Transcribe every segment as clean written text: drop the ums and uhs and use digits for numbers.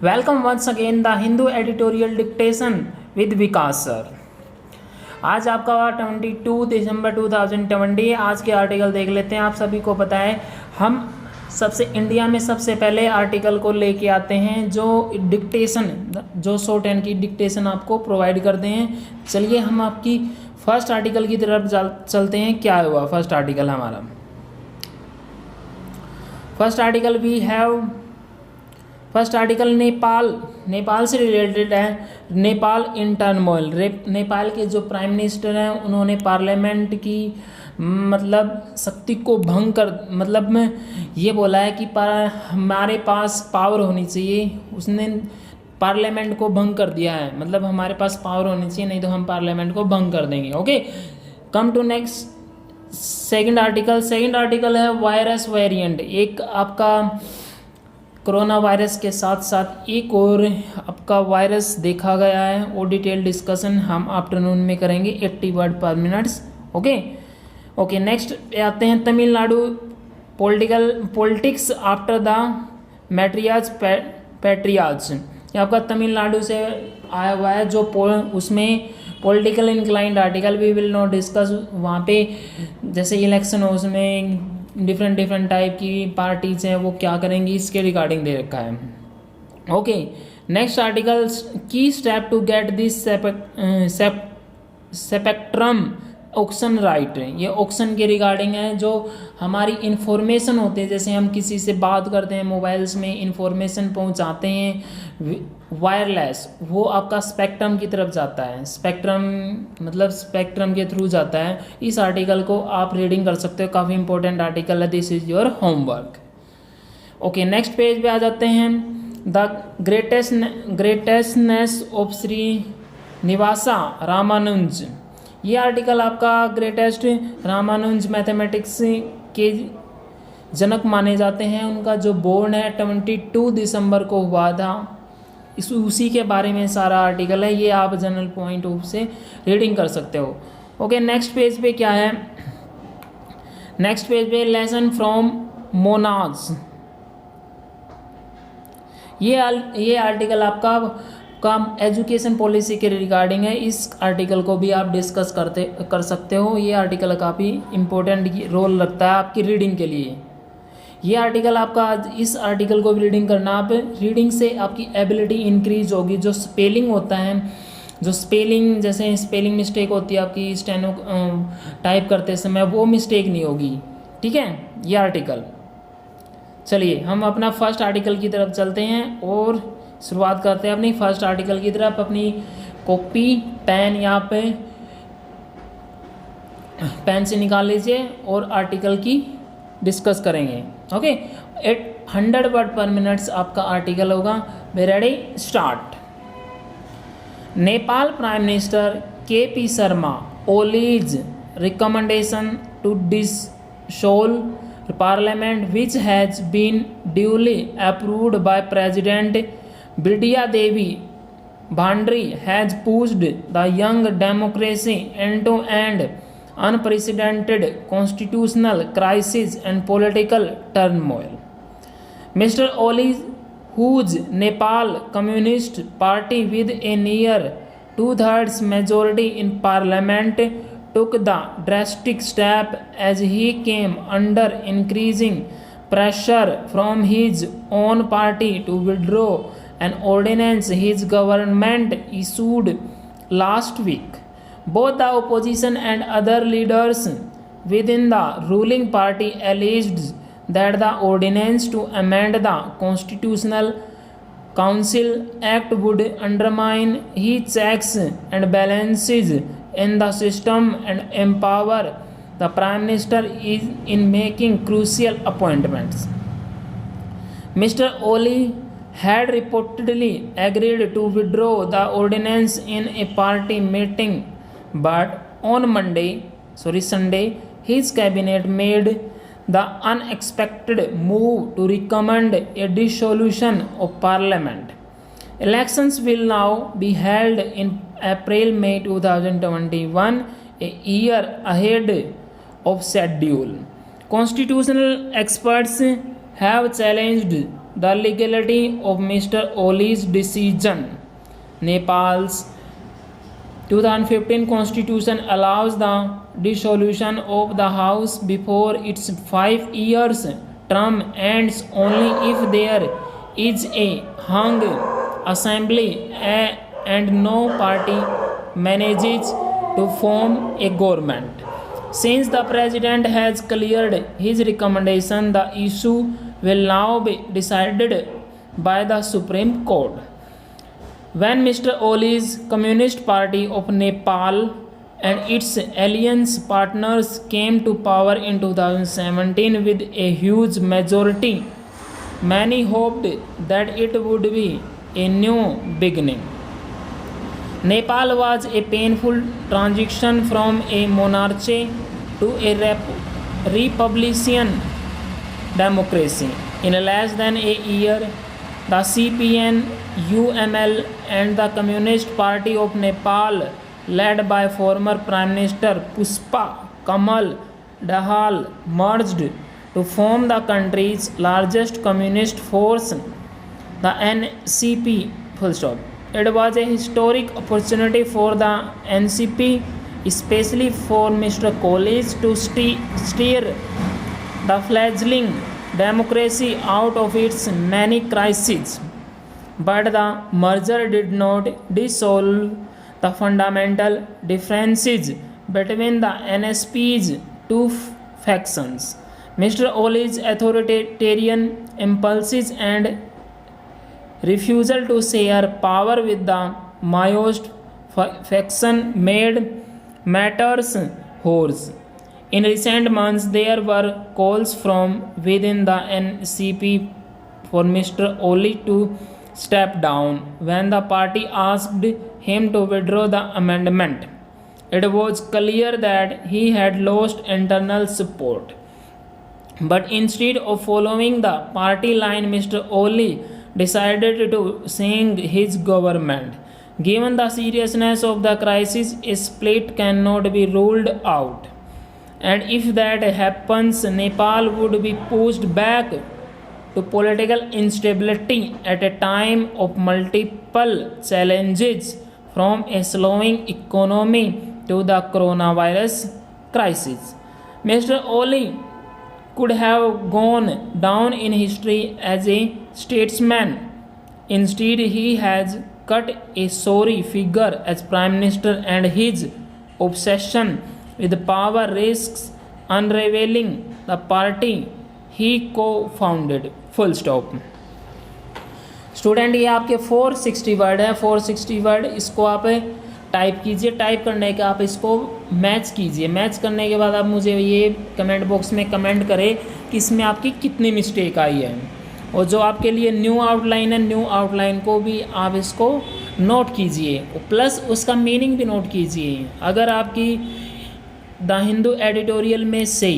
Welcome once again the Hindu editorial dictation with Vikas sir. आज आपका 22 दिसंबर 2020। आज के आर्टिकल देख लेते हैं। आप सभी को पता है हम इंडिया में सबसे पहले आर्टिकल को लेके आते हैं जो डिक्टेशन, जो शॉर्ट हैंड की डिक्टेशन आपको प्रोवाइड करते हैं। चलिए हम आपकी फर्स्ट आर्टिकल की तरफ चलते हैं। क्या हुआ फर्स्ट आर्टिकल हमारा? First article we have first article Nepal से रिलेटेड है। नेपाल इन टर्मोइल। नेपाल के जो प्राइम मिनिस्टर हैं उन्होंने पार्लियामेंट की शक्ति को भंग कर में ये बोला है कि हमारे पास पावर होनी चाहिए। उसने पार्लियामेंट को भंग कर दिया है, हमारे पास पावर होनी चाहिए, नहीं तो हम पार्लियामेंट को भंग कर देंगे। Okay, come to next second article है वायरस वेरिएंट। एक आपका कोरोना वायरस के साथ साथ एक और आपका वायरस देखा गया है और डिटेल डिस्कशन हम आफ्टरनून में करेंगे 80 word per minutes. Okay, next आते हैं तमिलनाडु पॉलिटिक्स आफ्टर द मैट्रियाज पैट्रियाज। ये आपका तमिलनाडु से आया हुआ है, जो उसमें political inclined article we will not discuss. वहाँ पे जैसे इलेक्शन हो, उसमें डिफरेंट टाइप की पार्टीज हैं, वो क्या करेंगी इसके रिगार्डिंग दे रखा है। ओके, नेक्स्ट आर्टिकल की step to get this spectrum auction right. ये ऑक्शन के रिगार्डिंग है। जो हमारी इंफॉर्मेशन होती है, जैसे हम किसी से बात करते हैं, मोबाइल्स में इंफॉर्मेशन पहुंचाते हैं वायरलेस, वो आपका स्पेक्ट्रम की तरफ जाता है। स्पेक्ट्रम के थ्रू जाता है। इस आर्टिकल को आप रीडिंग कर सकते हो, काफ़ी इंपॉर्टेंट आर्टिकल है। This is your homework. Okay, next page पे आ जाते हैं। The greatestness of Srinivasa Ramanuja. ये आर्टिकल आपका ग्रेटेस्ट रामानुज मैथमेटिक्स के जनक माने जाते हैं। उनका जो बोर्न है 22 दिसंबर को हुआ था, उसी के बारे में सारा आर्टिकल है। ये आप जनरल पॉइंट ऑफ से रीडिंग कर सकते हो। ओके, नेक्स्ट पेज पे क्या है? नेक्स्ट पेज पे लेसन फ्रॉम मोनाज। ये आर्टिकल आपका एजुकेशन पॉलिसी के रिगार्डिंग है। इस आर्टिकल को भी आप डिस्कस कर सकते हो। ये आर्टिकल काफ़ी इंपॉर्टेंट रोल रखता है आपकी रीडिंग के लिए। ये आर्टिकल आपका, इस आर्टिकल को भी रीडिंग करना। आप रीडिंग से आपकी एबिलिटी इंक्रीज होगी। जो स्पेलिंग होता है, जैसे स्पेलिंग मिस्टेक होती है आपकी स्टेनो टाइप करते समय, वो मिस्टेक नहीं होगी। ठीक है, ये आर्टिकल। चलिए हम अपना फर्स्ट आर्टिकल की तरफ चलते हैं और शुरुआत करते हैं अपनी फर्स्ट आर्टिकल की तरफ। अपनी कॉपी पेन यहाँ पे पेन से निकाल लीजिए और आर्टिकल की डिस्कस करेंगे। ओके, 100 वर्ड पर मिनट्स आपका आर्टिकल होगा। Be ready, start. Nepal prime minister KP Sharma Oli's recommendation to dissolve parliament, which has been duly approved by President Bidya Devi Bhandari, has pushed the young democracy into an unprecedented constitutional crisis and political turmoil. Mr. Oli, whose Nepal Communist Party with a near 2/3 majority in parliament, took the drastic step as he came under increasing pressure from his own party to withdraw an ordinance his government issued last week. Both the opposition and other leaders within the ruling party alleged that the ordinance to amend the Constitutional Council Act would undermine his checks and balances in the system and empower the Prime Minister in making crucial appointments. Mr. Oli had reportedly agreed to withdraw the ordinance in a party meeting, but on Sunday, his cabinet made the unexpected move to recommend a dissolution of parliament. Elections will now be held in April-May 2021, a year ahead of schedule. Constitutional experts have challenged the legality of Mr. Oli's decision. Nepal's 2015 constitution allows the dissolution of the house before its 5 years term ends only if there is a hung assembly and no party manages to form a government. Since the president has cleared his recommendation, the issue will now be decided by the Supreme Court. When Mr. Oli's Communist Party of Nepal and its alliance partners came to power in 2017 with a huge majority, many hoped that it would be a new beginning. Nepal was a painful transition from a monarchy to a republican democracy. In less than a year, the CPN, UML and the Communist Party of Nepal, led by former Prime Minister Pushpa Kamal Dahal, merged to form the country's largest communist force, the NCP. It was a historic opportunity for the NCP, especially for Mr. College, to steer the fledgling democracy out of its many crises. But the merger did not dissolve the fundamental differences between the NSP's two factions. Mr. Oli's authoritarian impulses and refusal to share power with the Maoist faction made matters worse. In recent months, there were calls from within the NCP for Mr. Oli to step down. When the party asked him to withdraw the amendment, it was clear that he had lost internal support. But instead of following the party line, Mr. Oli decided to sink his government. Given the seriousness of the crisis, a split cannot be ruled out. And if that happens, Nepal would be pushed back to political instability at a time of multiple challenges, from a slowing economy to the coronavirus crisis. Mr. Oli could have gone down in history as a statesman. Instead, he has cut a sorry figure as Prime Minister, and his obsession with power risks unraveling the party he co-founded. Full stop. Student, ये आपके 460 word है. 460 word, इसको आप type कीजिए. Type करने के आप इसको मैच कीजिए. मैच करने के बाद आप मुझे ये कमेंट बॉक्स में कमेंट करें कि इसमें आपकी कितनी मिस्टेक आई है. और जो आपके लिए न्यू आउटलाइन है, न्यू आउटलाइन को भी आप इसको नोट कीजिए, प्लस उसका मीनिंग भी नोट कीजिए. अगर आपकी द हिंदू एडिटोरियल में से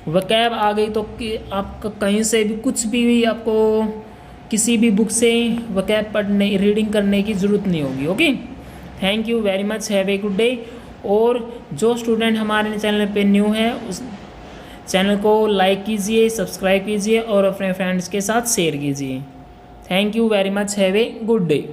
वकैब आ गई तो आपका कहीं से भी कुछ भी आपको किसी भी बुक से वकैब पढ़ने रीडिंग करने की ज़रूरत नहीं होगी. Okay, thank you very much, have a good day. और जो स्टूडेंट हमारे चैनल पे न्यू है, उस चैनल को लाइक कीजिए, सब्सक्राइब कीजिए और अपने फ्रेंड्स के साथ शेयर कीजिए. Thank you very much, have a good day.